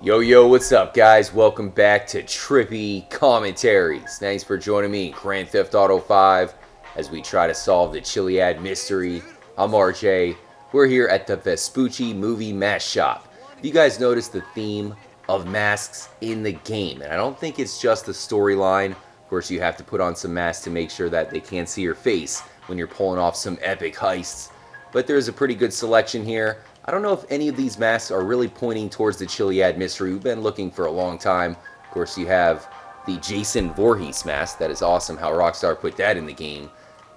Yo, what's up, guys? Welcome back to Trippy Commentaries. Thanks for joining me in Grand Theft Auto 5 as we try to solve the Chiliad Mystery. I'm RJ. We're here at the Vespucci Movie Mask Shop. If you guys noticed the theme of masks in the game, and I don't think it's just the storyline. Of course, you have to put on some masks to make sure that they can't see your face when you're pulling off some epic heists. But there's a pretty good selection here. I don't know if any of these masks are really pointing towards the Chiliad Mystery we've been looking for a long time. Of course, you have the Jason Voorhees mask. That is awesome how Rockstar put that in the game.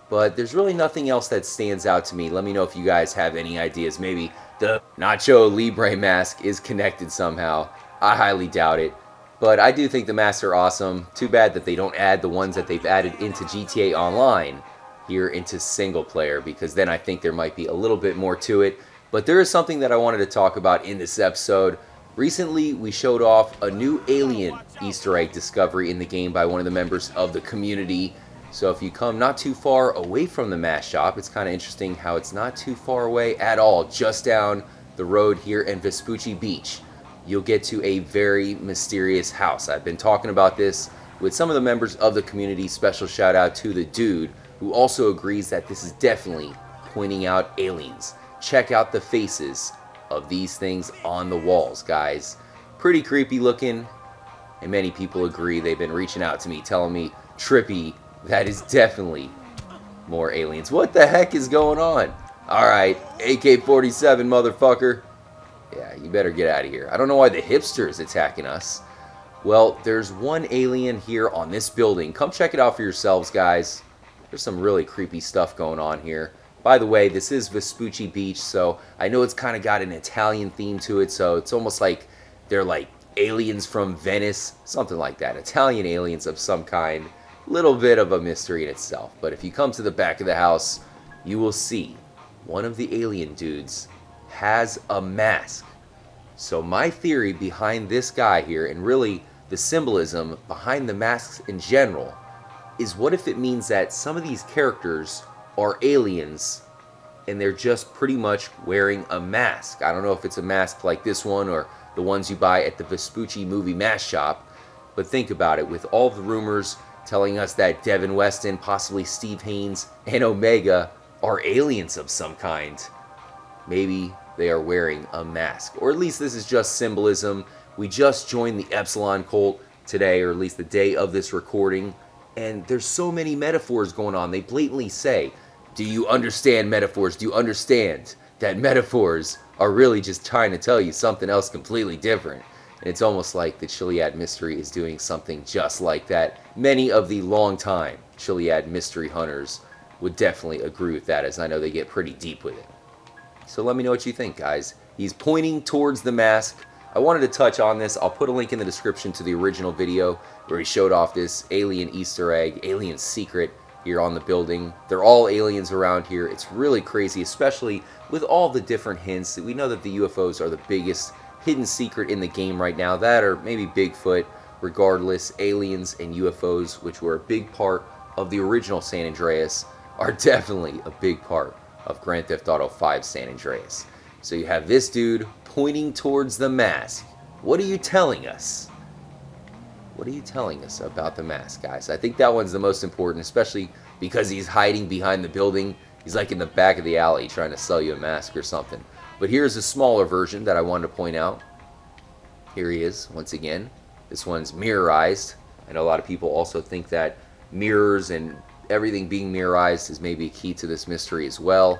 But there's really nothing else that stands out to me. Let me know if you guys have any ideas. Maybe the Nacho Libre mask is connected somehow. I highly doubt it. But I do think the masks are awesome. Too bad that they don't add the ones that they've added into GTA Online here into single player, because then I think there might be a little bit more to it. But there is something that I wanted to talk about in this episode. Recently, we showed off a new alien Easter egg discovery in the game by one of the members of the community. So if you come not too far away from the mask shop, it's kind of interesting how it's not too far away at all, just down the road here in Vespucci Beach. You'll get to a very mysterious house. I've been talking about this with some of the members of the community. Special shout out to the dude who also agrees that this is definitely pointing out aliens. Check out the faces of these things on the walls, guys. Pretty creepy looking, and many people agree. They've been reaching out to me, telling me, Trippy, that is definitely more aliens. What the heck is going on? Alright, AK-47, motherfucker. Yeah, you better get out of here. I don't know why the hipster is attacking us. Well, there's one alien here on this building. Come check it out for yourselves, guys. There's some really creepy stuff going on here. By the way, this is Vespucci Beach, so I know it's kind of got an Italian theme to it, so it's almost like they're like aliens from Venice, something like that. Italian aliens of some kind. Little bit of a mystery in itself. But if you come to the back of the house, you will see one of the alien dudes has a mask. So my theory behind this guy here, and really the symbolism behind the masks in general, is what if it means that some of these characters are aliens and they're just pretty much wearing a mask. I don't know if it's a mask like this one or the ones you buy at the Vespucci Movie Mask Shop, but think about it. With all the rumors telling us that Devin Weston, possibly Steve Haynes, and Omega are aliens of some kind, maybe they are wearing a mask. Or at least this is just symbolism. We just joined the Epsilon cult today, or at least the day of this recording, and there's so many metaphors going on. They blatantly say, do you understand metaphors? Do you understand that metaphors are really just trying to tell you something else completely different? And it's almost like the Chiliad Mystery is doing something just like that. Many of the long-time Chiliad Mystery hunters would definitely agree with that, as I know they get pretty deep with it. So let me know what you think, guys. He's pointing towards the mask. I wanted to touch on this. I'll put a link in the description to the original video where he showed off this alien Easter egg, alien secret here on the building. They're all aliens around here. It's really crazy, especially with all the different hints. We know that the UFOs are the biggest hidden secret in the game right now. That or maybe Bigfoot. Regardless, aliens and UFOs, which were a big part of the original San Andreas, are definitely a big part of Grand Theft Auto 5 San Andreas. So you have this dude pointing towards the mask. What are you telling us? What are you telling us about the mask, guys? I think that one's the most important, especially because he's hiding behind the building. He's like in the back of the alley trying to sell you a mask or something. But here's a smaller version that I wanted to point out. Here he is, once again. This one's mirrorized. I know a lot of people also think that mirrors and everything being mirrorized is maybe a key to this mystery as well.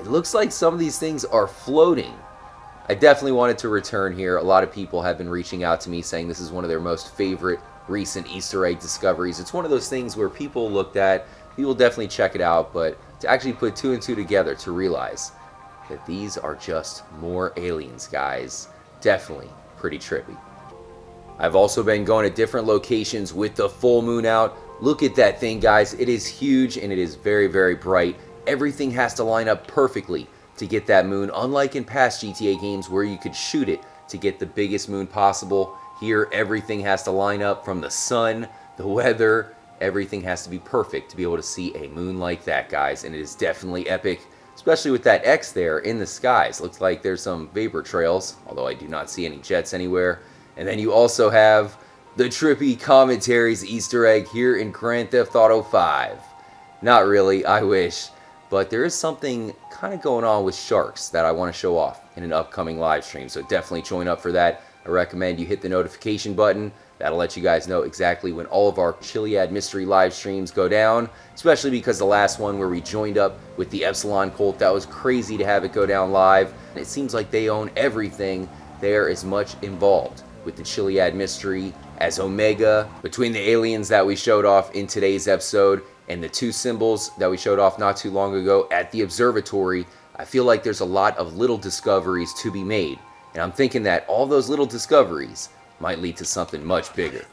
It looks like some of these things are floating. I definitely wanted to return here. A lot of people have been reaching out to me saying this is one of their most favorite recent Easter egg discoveries. It's one of those things where people looked at, people definitely check it out, but to actually put two and two together to realize that these are just more aliens, guys. Definitely pretty trippy. I've also been going to different locations with the full moon out. Look at that thing, guys. It is huge and it is very, very bright. Everything has to line up perfectly to get that moon, unlike in past GTA games where you could shoot it to get the biggest moon possible. Here, everything has to line up, from the sun, the weather, everything has to be perfect to be able to see a moon like that, guys, and it is definitely epic. especially with that X there in the skies. Looks like there's some vapor trails, although I do not see any jets anywhere. And then you also have the Trippy Commentaries Easter egg here in Grand Theft Auto 5. Not really, I wish. But there is something kind of going on with sharks that I want to show off in an upcoming live stream. So definitely join up for that. I recommend you hit the notification button. That'll let you guys know exactly when all of our Chiliad Mystery live streams go down. Especially because the last one where we joined up with the Epsilon Cult, that was crazy to have it go down live. And it seems like they own everything. They are as much involved with the Chiliad Mystery as Omega. Between the aliens that we showed off in today's episode and the two symbols that we showed off not too long ago at the observatory, I feel like there's a lot of little discoveries to be made. And I'm thinking that all those little discoveries might lead to something much bigger.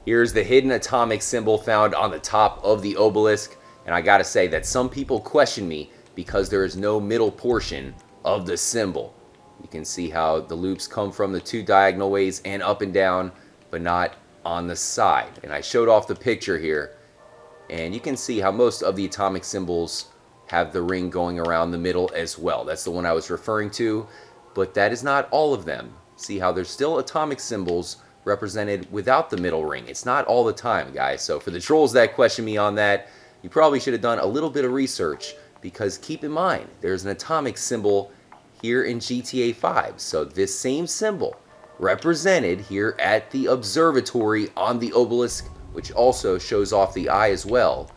Here's the hidden atomic symbol found on the top of the obelisk. And I gotta say that some people question me because there is no middle portion of the symbol. You can see how the loops come from the two diagonal ways and up and down, but not on the side. And I showed off the picture here, and you can see how most of the atomic symbols have the ring going around the middle as well. That's the one I was referring to, but that is not all of them. See how there's still atomic symbols represented without the middle ring. It's not all the time, guys. So for the trolls that question me on that, you probably should have done a little bit of research, because keep in mind, there's an atomic symbol here in GTA 5. So this same symbol represented here at the observatory on the obelisk, which also shows off the eye as well.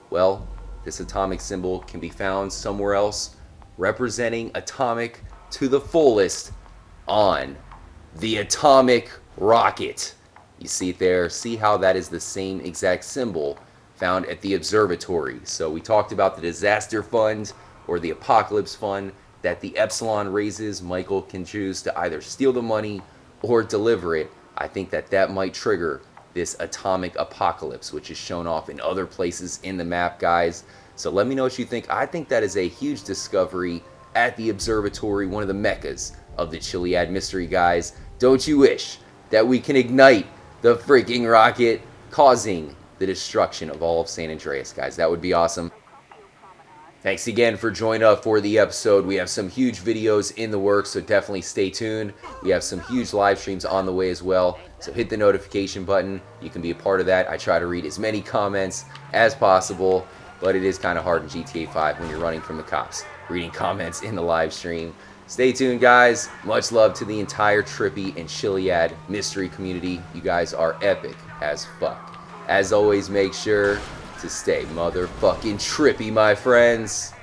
Well, this atomic symbol can be found somewhere else, representing atomic to the fullest on the atomic rocket. You see it there. See how that is the same exact symbol found at the observatory. So we talked about the disaster fund or the apocalypse fund that the Epsilon raises. Michael can choose to either steal the money or deliver it. I think that that might trigger this atomic apocalypse, which is shown off in other places in the map, guys. So let me know what you think. I think that is a huge discovery at the observatory, one of the meccas of the Chiliad Mystery, guys. Don't you wish that we can ignite the freaking rocket, causing the destruction of all of San Andreas, guys? That would be awesome. Thanks again for joining up for the episode. We have some huge videos in the works, so definitely stay tuned. We have some huge live streams on the way as well, so hit the notification button. You can be a part of that. I try to read as many comments as possible, but it is kind of hard in GTA 5 when you're running from the cops, reading comments in the live stream. Stay tuned, guys. Much love to the entire Trippy and Chiliad Mystery community. You guys are epic as fuck. As always, make sure to stay motherfucking trippy, my friends.